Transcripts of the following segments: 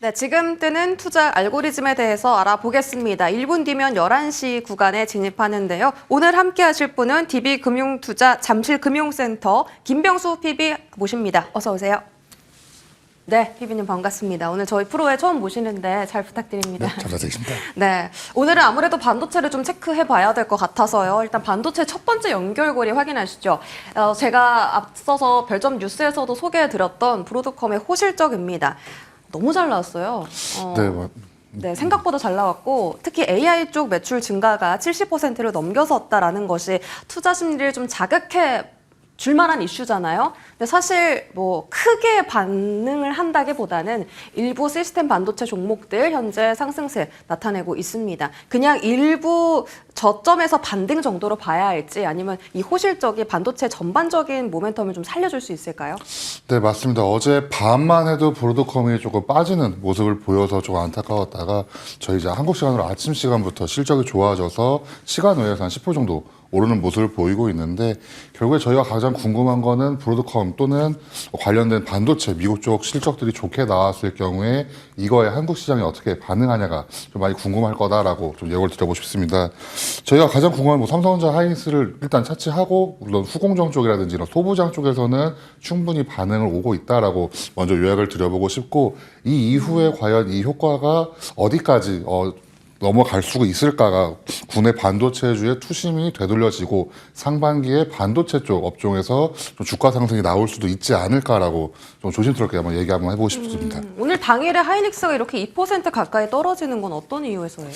네, 지금 뜨는 투자 알고리즘에 대해서 알아보겠습니다. 1분 뒤면 11시 구간에 진입하는데요. 오늘 함께 하실 분은 DB금융투자 잠실금융센터 김병수 PB 모십니다. 어서 오세요. 네, PB님 반갑습니다. 오늘 저희 프로에 처음 모시는데 잘 부탁드립니다. 네, 잘 부탁드립니다. 네, 오늘은 아무래도 반도체를 좀 체크해 봐야 될 것 같아서요. 일단 반도체 첫 번째 연결고리 확인하시죠. 제가 앞서서 별점 뉴스에서도 소개해드렸던 브로드컴의 호실적입니다. 너무 잘 나왔어요. 네, 생각보다 잘 나왔고 특히 AI 쪽 매출 증가가 70%를 넘겨섰다라는 것이 투자 심리를 좀 자극해 줄 만한 이슈잖아요. 근데 사실 뭐 크게 반응을 한다기보다는 일부 시스템 반도체 종목들 현재 상승세 나타내고 있습니다. 그냥 일부 저점에서 반등 정도로 봐야 할지 아니면 이 호실적이 반도체 전반적인 모멘텀을 좀 살려줄 수 있을까요? 네, 맞습니다. 어제 밤만 해도 브로드컴이 조금 빠지는 모습을 보여서 조금 안타까웠다가 저희 이제 한국 시간으로 아침 시간부터 실적이 좋아져서 시간 외에서 한 10% 정도 오르는 모습을 보이고 있는데 결국에 저희가 가장 궁금한 거는 브로드컴 또는 관련된 반도체 미국 쪽 실적들이 좋게 나왔을 경우에 이거에 한국 시장이 어떻게 반응하냐가 좀 많이 궁금할 거다라고 좀 예고를 드려보고 싶습니다. 저희가 가장 궁금한 뭐 삼성전자 하이닉스를 일단 차치하고 물론 후공정 쪽이라든지 이런 소부장 쪽에서는 충분히 반응을 오고 있다라고 먼저 요약을 드려보고 싶고 이 이후에 과연 이 효과가 어디까지 넘어갈 수가 있을까가 국내 반도체주의 투심이 되돌려지고 상반기에 반도체 쪽 업종에서 좀 주가 상승이 나올 수도 있지 않을까라고 좀 조심스럽게 한번 얘기 한번 해보고 싶습니다. 오늘 당일에 하이닉스가 이렇게 2% 가까이 떨어지는 건 어떤 이유에서예요?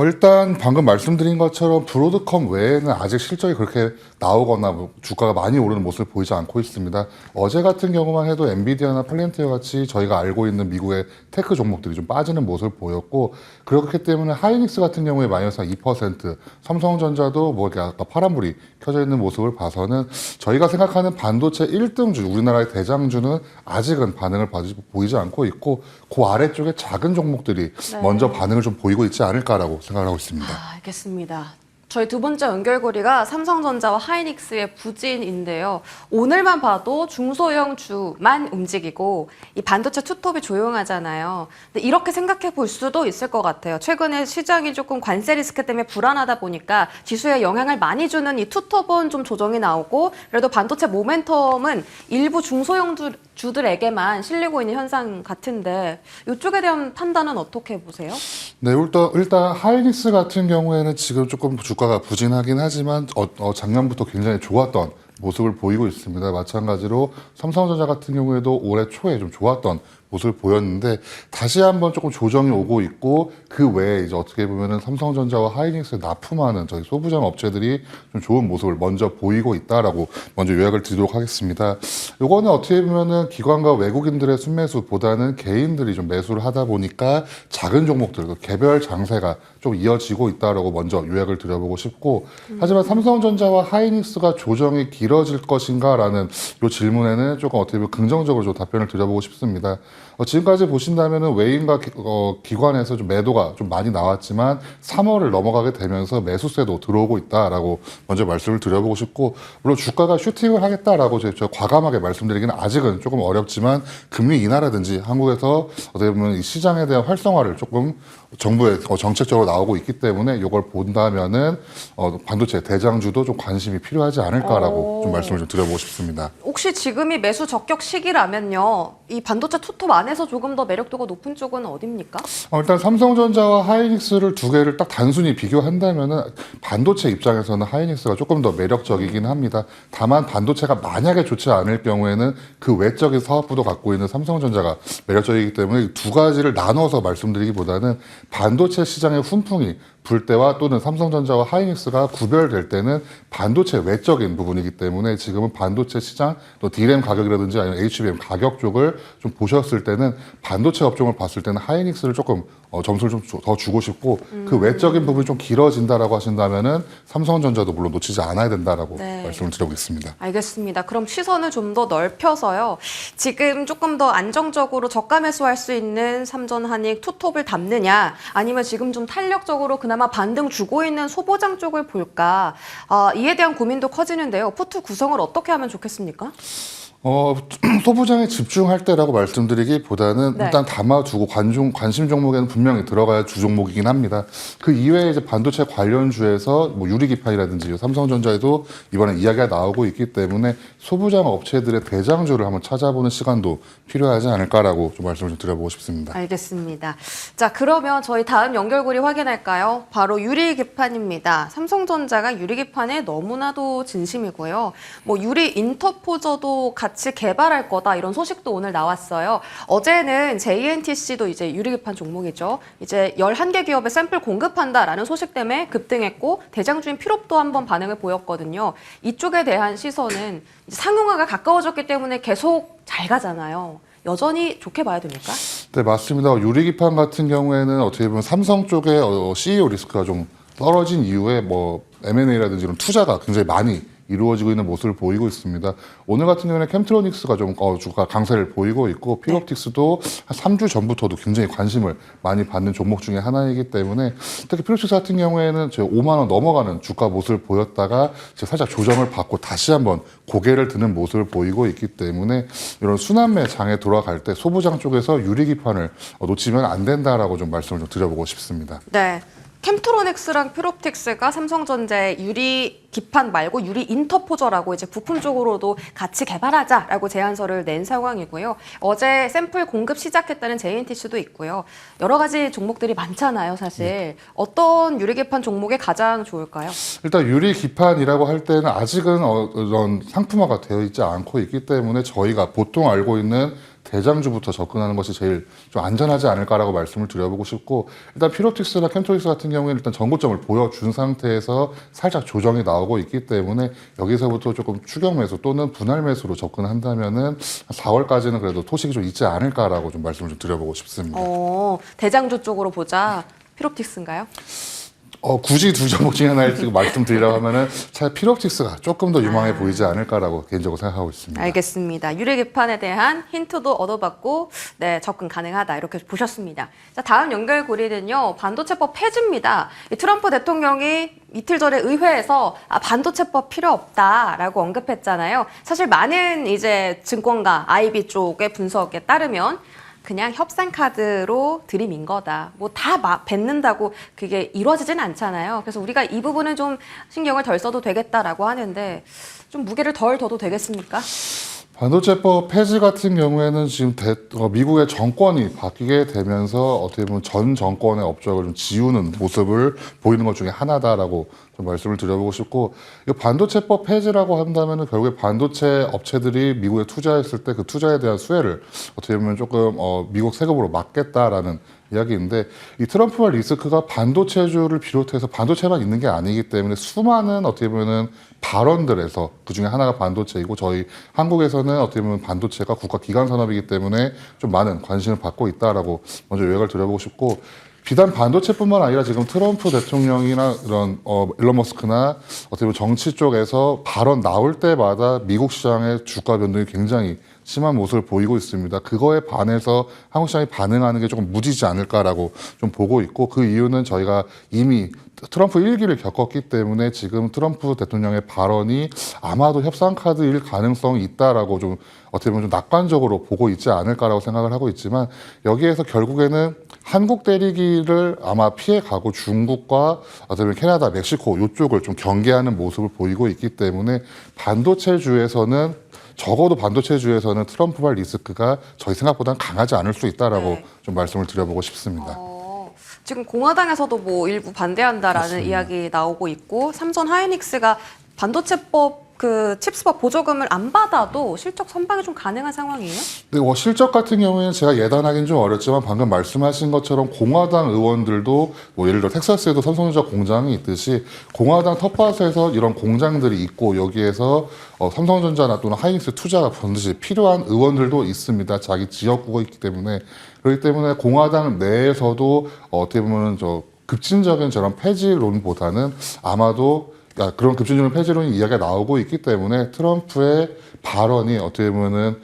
일단 방금 말씀드린 것처럼 브로드컴 외에는 아직 실적이 그렇게 나오거나 뭐 주가가 많이 오르는 모습을 보이지 않고 있습니다. 어제 같은 경우만 해도 엔비디아나 플랜티어 같이 저희가 알고 있는 미국의 테크 종목들이 좀 빠지는 모습을 보였고 그렇기 때문에 하이닉스 같은 경우에 마이너스 2%, 삼성전자도 뭐 아까 파란불이 켜져 있는 모습을 봐서는 저희가 생각하는 반도체 1등주, 우리나라의 대장주는 아직은 반응을 보이지 않고 있고 그 아래쪽에 작은 종목들이 먼저 반응을 좀 보이고 있지 않을까라고 생각을 하고 있습니다. 알겠습니다. 저희 두 번째 연결고리가 삼성전자와 하이닉스의 부진인데요. 오늘만 봐도 중소형주만 움직이고 이 반도체 투톱이 조용하잖아요. 근데 이렇게 생각해 볼 수도 있을 것 같아요. 최근에 시장이 조금 관세 리스크 때문에 불안하다 보니까 지수에 영향을 많이 주는 이 투톱은 좀 조정이 나오고 그래도 반도체 모멘텀은 일부 중소형주들에게만 실리고 있는 현상 같은데 이쪽에 대한 판단은 어떻게 보세요? 네, 일단 하이닉스 같은 경우에는 지금 조금 주가가 부진하긴 하지만 작년부터 굉장히 좋았던 모습을 보이고 있습니다. 마찬가지로 삼성전자 같은 경우에도 올해 초에 좀 좋았던 모습을 보였는데 다시 한번 조금 조정이 오고 있고 그 외에 이제 어떻게 보면은 삼성전자와 하이닉스에 납품하는 저희 소부장 업체들이 좀 좋은 모습을 먼저 보이고 있다라고 먼저 요약을 드리도록 하겠습니다. 요거는 어떻게 보면은 기관과 외국인들의 순매수보다는 개인들이 좀 매수를 하다 보니까 작은 종목들, 개별 장세가 좀 이어지고 있다라고 먼저 요약을 드려보고 싶고 하지만 삼성전자와 하이닉스가 조정이 길어질 것인가라는 이 질문에는 조금 어떻게 보면 긍정적으로 좀 답변을 드려보고 싶습니다. 지금까지 보신다면은 외인과 기관에서 좀 매도가 좀 많이 나왔지만 3월을 넘어가게 되면서 매수세도 들어오고 있다라고 먼저 말씀을 드려보고 싶고 물론 주가가 슈팅을 하겠다라고 제가 과감하게 말씀드리기는 아직은 조금 어렵지만 금리 인하라든지 한국에서 어떻게 보면 이 시장에 대한 활성화를 조금 정부의 정책적으로 나오고 있기 때문에 이걸 본다면은 반도체 대장주도 좀 관심이 필요하지 않을까라고 좀 말씀을 좀 드려보고 싶습니다. 혹시 지금이 매수 적격 시기라면요, 이 반도체 투톱 안에서 조금 더 매력도가 높은 쪽은 어디입니까? 일단 삼성전자와 하이닉스를 두 개를 딱 단순히 비교한다면은 반도체 입장에서는 하이닉스가 조금 더 매력적이긴 합니다. 다만 반도체가 만약에 좋지 않을 경우에는 그 외적인 사업부도 갖고 있는 삼성전자가 매력적이기 때문에 두 가지를 나눠서 말씀드리기보다는 반도체 시장의 훈풍이 불 때와 또는 삼성전자와 하이닉스가 구별될 때는 반도체 외적인 부분이기 때문에 지금은 반도체 시장 또 D램 가격이라든지 아니면 HBM 가격 쪽을 좀 보셨을 때는 반도체 업종을 봤을 때는 하이닉스를 조금 점수를 좀 더 주고 싶고 그 외적인 부분이 좀 길어진다라고 하신다면은 삼성전자도 물론 놓치지 않아야 된다라고 말씀을 드려보겠습니다. 알겠습니다. 그럼 시선을 좀 더 넓혀서요. 지금 조금 더 안정적으로 저가 매수할 수 있는 삼전한익 투톱을 담느냐 아니면 지금 좀 탄력적으로 그나마 반등 주고 있는 소보장 쪽을 볼까 이에 대한 고민도 커지는데요. 포트 구성을 어떻게 하면 좋겠습니까? 소부장에 집중할 때라고 말씀드리기보다는 네. 일단 담아두고 관심 종목에는 분명히 들어가야 주 종목이긴 합니다. 그 이외에 이제 반도체 관련주에서 뭐 유리기판이라든지 삼성전자에도 이번에 이야기가 나오고 있기 때문에 소부장 업체들의 대장주를 한번 찾아보는 시간도 필요하지 않을까라고 좀 말씀을 좀 드려보고 싶습니다. 알겠습니다. 자, 그러면 저희 다음 연결고리 확인할까요? 바로 유리기판입니다. 삼성전자가 유리기판에 너무나도 진심이고요. 뭐 유리 인터포저도 같이 개발할 거다 이런 소식도 오늘 나왔어요. 어제는 JNTC도 이제 유리기판 종목이죠. 이제 11개 기업에 샘플 공급한다라는 소식 때문에 급등했고 대장주인 퓨롭도 한번 반응을 보였거든요. 이쪽에 대한 시선은 이제 상용화가 가까워졌기 때문에 계속 잘 가잖아요. 여전히 좋게 봐야 됩니까? 네, 맞습니다. 유리기판 같은 경우에는 어떻게 보면 삼성 쪽에 CEO 리스크가 좀 떨어진 이후에 뭐 M&A라든지 이런 투자가 굉장히 많이 이루어지고 있는 모습을 보이고 있습니다. 오늘 같은 경우에는 캠트로닉스가 좀 주가 강세를 보이고 있고 필옵틱스도 한 3주 전부터도 굉장히 관심을 많이 받는 종목 중에 하나이기 때문에 특히 필옵틱스 같은 경우에는 제 5만 원 넘어가는 주가 모습을 보였다가 이제 살짝 조정을 받고 다시 한번 고개를 드는 모습을 보이고 있기 때문에 이런 순환매 장에 돌아갈 때 소부장 쪽에서 유리기판을 놓치면 안 된다라고 좀 말씀을 좀 드려보고 싶습니다. 네. 캠트로닉스랑 퓨롭틱스가 삼성전자의 유리 기판 말고 유리 인터포저라고 이제 부품 쪽으로도 같이 개발하자라고 제안서를 낸 상황이고요. 어제 샘플 공급 시작했다는 JNTC도 있고요. 여러 가지 종목들이 많잖아요, 사실. 어떤 유리 기판 종목이 가장 좋을까요? 일단 유리기판이라고 할 때는 아직은 이런 상품화가 되어 있지 않고 있기 때문에 저희가 보통 알고 있는 대장주부터 접근하는 것이 제일 좀 안전하지 않을까라고 말씀을 드려보고 싶고 일단 필옵틱스나 캠트로닉스 같은 경우에는 일단 전고점을 보여준 상태에서 살짝 조정이 나오고 있기 때문에 여기서부터 조금 추격 매수 또는 분할 매수로 접근한다면은 4월까지는 그래도 토식이 좀 있지 않을까라고 좀 말씀을 좀 드려보고 싶습니다. 대장주 쪽으로 보자. 퓨롭틱스인가요? 굳이 두 종목 중에 하나를 지금 말씀드리라고 하면은 차라리 필옵틱스가 조금 더 유망해 보이지 않을까라고 개인적으로 생각하고 있습니다. 알겠습니다. 유리기판에 대한 힌트도 얻어받고 네, 접근 가능하다 이렇게 보셨습니다. 자, 다음 연결고리는요. 반도체법 폐지입니다. 이 트럼프 대통령이 이틀 전에 의회에서 반도체법 필요 없다라고 언급했잖아요. 사실 많은 이제 증권가 IB 쪽의 분석에 따르면 그냥 협상 카드로 들이민 거다. 뭐 다 뱉는다고 그게 이루어지진 않잖아요. 그래서 우리가 이 부분은 좀 신경을 덜 써도 되겠다라고 하는데 좀 무게를 덜 둬도 되겠습니까? 반도체법 폐지 같은 경우에는 지금 미국의 정권이 바뀌게 되면서 어떻게 보면 전 정권의 업적을 좀 지우는 모습을 보이는 것 중에 하나다라고 좀 말씀을 드려보고 싶고 이 반도체법 폐지라고 한다면은 결국에 반도체 업체들이 미국에 투자했을 때 그 투자에 대한 수혜를 어떻게 보면 조금 미국 세금으로 막겠다라는 이야기인데 이 트럼프와 리스크가 반도체주를 비롯해서 반도체만 있는 게 아니기 때문에 수많은 어떻게 보면은 발언들에서 그 중에 하나가 반도체이고 저희 한국에서는 어떻게 보면 반도체가 국가 기관 산업이기 때문에 좀 많은 관심을 받고 있다라고 먼저 요약을 드려보고 싶고 비단 반도체뿐만 아니라 지금 트럼프 대통령이나 이런 일론 머스크나 어떻게 보면 정치 쪽에서 발언 나올 때마다 미국 시장의 주가 변동이 굉장히 심한 모습을 보이고 있습니다. 그거에 반해서 한국 시장이 반응하는 게 조금 무디지 않을까라고 좀 보고 있고 그 이유는 저희가 이미 트럼프 1기를 겪었기 때문에 지금 트럼프 대통령의 발언이 아마도 협상 카드일 가능성이 있다라고 좀 어떻게 보면 좀 낙관적으로 보고 있지 않을까라고 생각을 하고 있지만 여기에서 결국에는 한국 때리기를 아마 피해가고 중국과 어떻게 보면 캐나다, 멕시코 이쪽을 좀 경계하는 모습을 보이고 있기 때문에 반도체주에서는 적어도 반도체주에서는 트럼프발 리스크가 저희 생각보다는 강하지 않을 수 있다라고 네. 좀 말씀을 드려보고 싶습니다. 지금 공화당에서도 뭐 일부 반대한다라는 맞습니다. 이야기 나오고 있고 삼성 하이닉스가 반도체법 그 칩스법 보조금을 안 받아도 실적 선방이 좀 가능한 상황이에요? 네, 실적 같은 경우에는 제가 예단하기는 좀 어렵지만 방금 말씀하신 것처럼 공화당 의원들도 뭐 예를 들어 텍사스에도 삼성전자 공장이 있듯이 공화당 텃밭에서 이런 공장들이 있고 여기에서 삼성전자나 또는 하이닉스 투자가 반드시 필요한 의원들도 있습니다. 자기 지역구가 있기 때문에 그렇기 때문에 공화당 내에서도 어떻게 보면 급진적인 저런 폐지론보다는 아마도 그런 급진적인 폐지론이 이야기가 나오고 있기 때문에 트럼프의 발언이 어떻게 보면은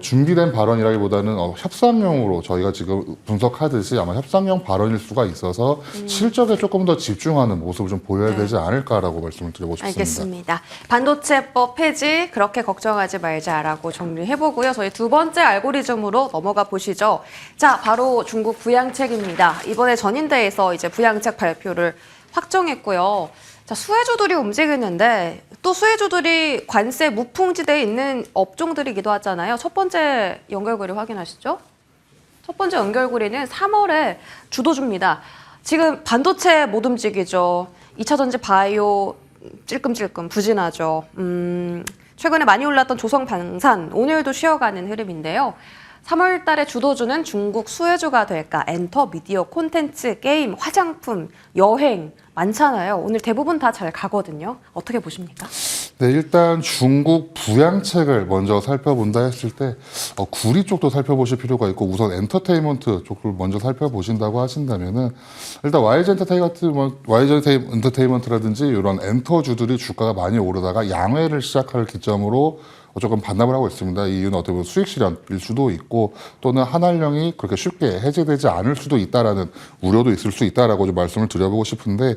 준비된 발언이라기보다는 협상용으로 저희가 지금 분석하듯이 아마 협상용 발언일 수가 있어서 실적에 조금 더 집중하는 모습을 좀 보여야 되지 않을까라고 말씀을 드리고 싶습니다. 알겠습니다. 반도체법 폐지 그렇게 걱정하지 말자라고 정리해보고요. 저희 두 번째 알고리즘으로 넘어가 보시죠. 자, 바로 중국 부양책입니다. 이번에 전인대에서 이제 부양책 발표를 확정했고요. 자, 수혜주들이 움직이는데 또 수혜주들이 관세 무풍지대에 있는 업종들이기도 하잖아요. 첫 번째 연결고리 확인하시죠. 첫 번째 연결고리는 3월에 주도주입니다. 지금 반도체 못 움직이죠. 2차 전지 바이오 찔끔찔끔 부진하죠. 최근에 많이 올랐던 조성방산 오늘도 쉬어가는 흐름인데요. 3월 달에 주도주는 중국 수혜주가 될까? 엔터, 미디어, 콘텐츠, 게임, 화장품, 여행 많잖아요. 오늘 대부분 다 잘 가거든요. 어떻게 보십니까? 네, 일단 중국 부양책을 먼저 살펴본다 했을 때 구리 쪽도 살펴보실 필요가 있고 우선 엔터테인먼트 쪽을 먼저 살펴보신다고 하신다면은 일단 YG 엔터테인먼트라든지 이런 엔터주들이 주가가 많이 오르다가 양회를 시작할 기점으로 조금 반납을 하고 있습니다. 이 이유는 어떻게 보면 수익 실현일 수도 있고 또는 한한령이 그렇게 쉽게 해제되지 않을 수도 있다라는 우려도 있을 수 있다라고 좀 말씀을 드려보고 싶은데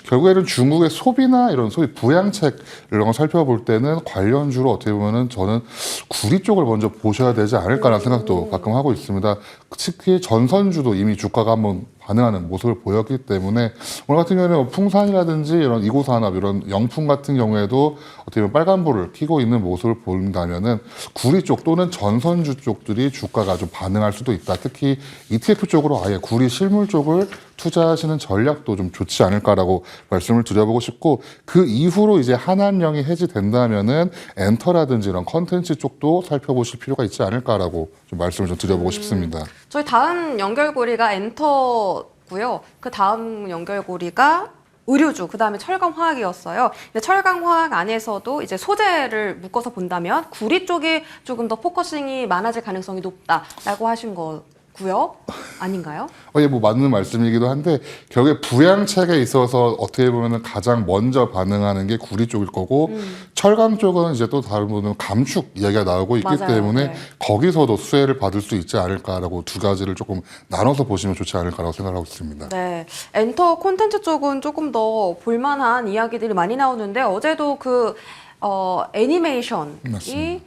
결국에는 중국의 소비나 이런 소위 부양책 이런 걸 살펴볼 때는 관련주로 어떻게 보면은 저는 구리 쪽을 먼저 보셔야 되지 않을까라는 생각도 가끔 하고 있습니다. 특히 전선주도 이미 주가가 한번 반응하는 모습을 보였기 때문에 오늘 같은 경우에는 풍산이라든지 이런 이고산업 이런 영풍 같은 경우에도 어떻게 보면 빨간불을 켜고 있는 모습을 본다면은 구리 쪽 또는 전선주 쪽들이 주가가 좀 반응할 수도 있다. 특히 ETF 쪽으로 아예 구리 실물 쪽을 투자하시는 전략도 좀 좋지 않을까라고 말씀을 드려보고 싶고 그 이후로 이제 한한령이 해지된다면은 엔터라든지 이런 컨텐츠 쪽도 살펴보실 필요가 있지 않을까라고 좀 말씀을 좀 드려보고 싶습니다. 저희 다음 연결고리가 엔터고요. 그 다음 연결고리가 의료주, 그 다음에 철강화학이었어요. 근데 철강화학 안에서도 이제 소재를 묶어서 본다면 구리 쪽이 조금 더 포커싱이 많아질 가능성이 높다라고 하신 거고요. 아닌가요? 예, 뭐 맞는 말씀이기도 한데 결국에 부양책에 있어서 어떻게 보면 가장 먼저 반응하는 게 구리 쪽일 거고 철강 쪽은 이제 또 다른 분은 감축 이야기가 나오고 있기 맞아요. 때문에 네. 거기서도 수혜를 받을 수 있지 않을까라고 두 가지를 조금 나눠서 보시면 좋지 않을까라고 생각하고 있습니다. 네, 엔터 콘텐츠 쪽은 조금 더 볼만한 이야기들이 많이 나오는데 어제도 애니메이션이 맞습니다.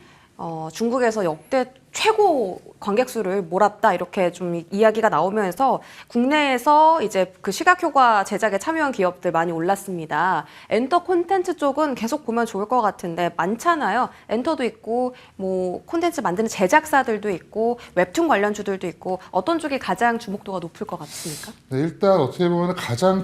중국에서 역대 최고 관객 수를 몰았다 이렇게 좀 이야기가 나오면서 국내에서 이제 그 시각 효과 제작에 참여한 기업들 많이 올랐습니다. 엔터 콘텐츠 쪽은 계속 보면 좋을 것 같은데 많잖아요. 엔터도 있고 뭐 콘텐츠 만드는 제작사들도 있고 웹툰 관련주들도 있고 어떤 쪽이 가장 주목도가 높을 것 같습니까? 네, 일단 어떻게 보면 가장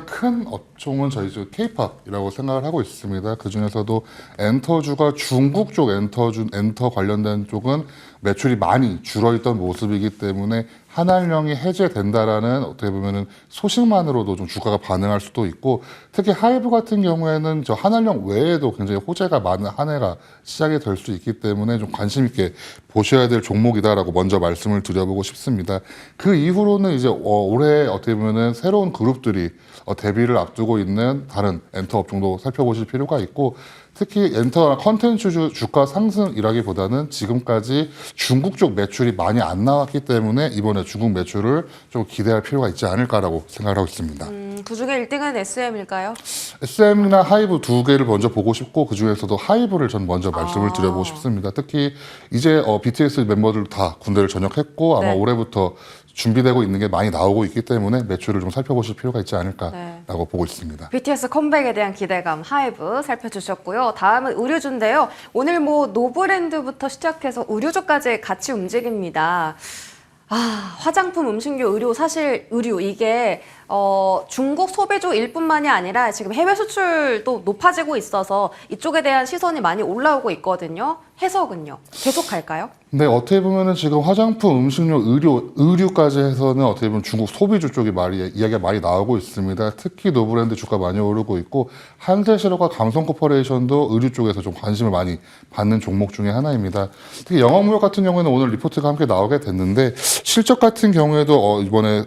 큰 업종은 저희 쪽 K-팝이라고 생각을 하고 있습니다. 그 중에서도 엔터주가 중국 쪽 엔터 관련된 쪽은 매출이 많이 줄어있던 모습이기 때문에 한한령이 해제된다라는 어떻게 보면은 소식만으로도 좀 주가가 반응할 수도 있고 특히 하이브 같은 경우에는 저 한한령 외에도 굉장히 호재가 많은 한 해가 시작이 될 수 있기 때문에 좀 관심 있게 보셔야 될 종목이다라고 먼저 말씀을 드려보고 싶습니다. 그 이후로는 이제 올해 어떻게 보면은 새로운 그룹들이 데뷔를 앞두고 있는 다른 엔터 업종도 살펴보실 필요가 있고 특히 엔터나 컨텐츠 주가 상승이라기보다는 지금까지 중국 쪽 매출이 많이 안 나왔기 때문에 이번에 중국 매출을 좀 기대할 필요가 있지 않을까라고 생각을 하고 있습니다. 그 중에 1등은 SM일까요? SM이나 하이브 두 개를 먼저 보고 싶고 그 중에서도 하이브를 전 먼저 말씀을 드려보고 싶습니다. 특히 이제 BTS 멤버들 다 군대를 전역했고 아마 네. 올해부터 준비되고 있는 게 많이 나오고 있기 때문에 매출을 좀 살펴보실 필요가 있지 않을까라고 네. 보고 있습니다. BTS 컴백에 대한 기대감 하이브 살펴주셨고요. 다음은 의류주인데요. 오늘 뭐 노브랜드부터 시작해서 의류주까지 같이 움직입니다. 화장품, 음식료, 의료, 사실 의류 이게 중국 소비주일 뿐만이 아니라 지금 해외 수출도 높아지고 있어서 이쪽에 대한 시선이 많이 올라오고 있거든요. 해석은요? 계속 갈까요? 네, 어떻게 보면은 지금 화장품, 음식료, 의류까지 해서는 어떻게 보면 중국 소비주 쪽이 이야기가 많이 나오고 있습니다. 특히 노브랜드 주가 많이 오르고 있고 한세실업과 감성코퍼레이션도 의류 쪽에서 좀 관심을 많이 받는 종목 중에 하나입니다. 특히 영업무역 같은 경우에는 오늘 리포트가 함께 나오게 됐는데 실적 같은 경우에도 이번에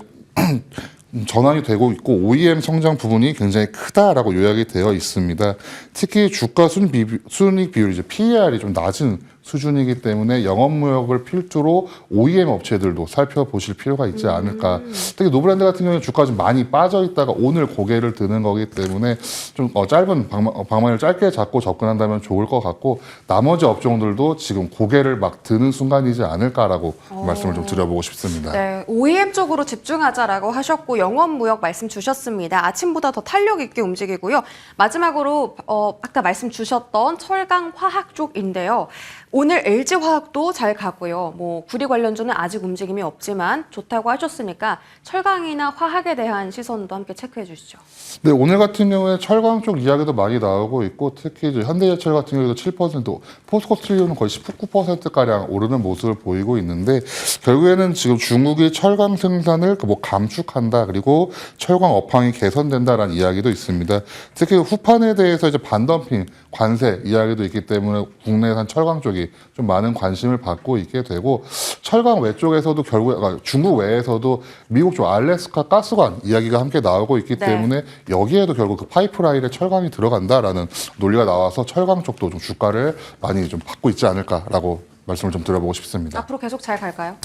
전환이 되고 있고 OEM 성장 부분이 굉장히 크다라고 요약이 되어 있습니다. 특히 주가 순이익 비율 이제 PER이 좀 낮은 수준이기 때문에 영업무역을 필두로 OEM 업체들도 살펴보실 필요가 있지 않을까. 특히 노브랜드 같은 경우에 주가가 좀 많이 빠져 있다가 오늘 고개를 드는 거기 때문에 좀 짧은 방망이를 짧게 잡고 접근한다면 좋을 것 같고 나머지 업종들도 지금 고개를 막 드는 순간이지 않을까라고 말씀을 좀 드려보고 싶습니다. 네, OEM 쪽으로 집중하자라고 하셨고 영업무역 말씀 주셨습니다. 아침보다 더 탄력 있게 움직이고요. 마지막으로 아까 말씀 주셨던 철강 화학 쪽인데요. 오늘 LG화학도 잘 가고요. 뭐 구리 관련주는 아직 움직임이 없지만 좋다고 하셨으니까 철강이나 화학에 대한 시선도 함께 체크해 주시죠. 네, 오늘 같은 경우에 철강 쪽 이야기도 많이 나오고 있고 특히 이제 현대제철 같은 경우에도 7%, 포스코스틸리온은 거의 19%가량 오르는 모습을 보이고 있는데 결국에는 지금 중국이 철강 생산을 뭐 감축한다 그리고 철강 업황이 개선된다라는 이야기도 있습니다. 특히 후판에 대해서 이제 반덤핑, 관세 이야기도 있기 때문에 국내산 철강 쪽이 좀 많은 관심을 받고 있게 되고 철강 외쪽에서도 결국에 중국 외에서도 미국 쪽 알래스카 가스관 이야기가 함께 나오고 있기 때문에 여기에도 결국 그 파이프라인에 철강이 들어간다라는 논리가 나와서 철강 쪽도 좀 주가를 많이 좀 받고 있지 않을까라고 말씀을 좀 드려보고 싶습니다. 앞으로 계속 잘 갈까요?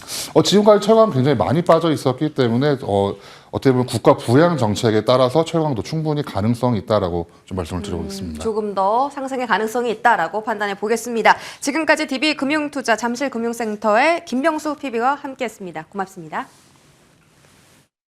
지금까지 철강 굉장히 많이 빠져 있었기 때문에 어떻게 보면 국가 부양 정책에 따라서 철강도 충분히 가능성이 있다라고 좀 말씀을 드려보겠습니다. 조금 더 상승의 가능성이 있다라고 판단해 보겠습니다. 지금까지 DB 금융투자 잠실금융센터의 김병수 PB와 함께했습니다. 고맙습니다.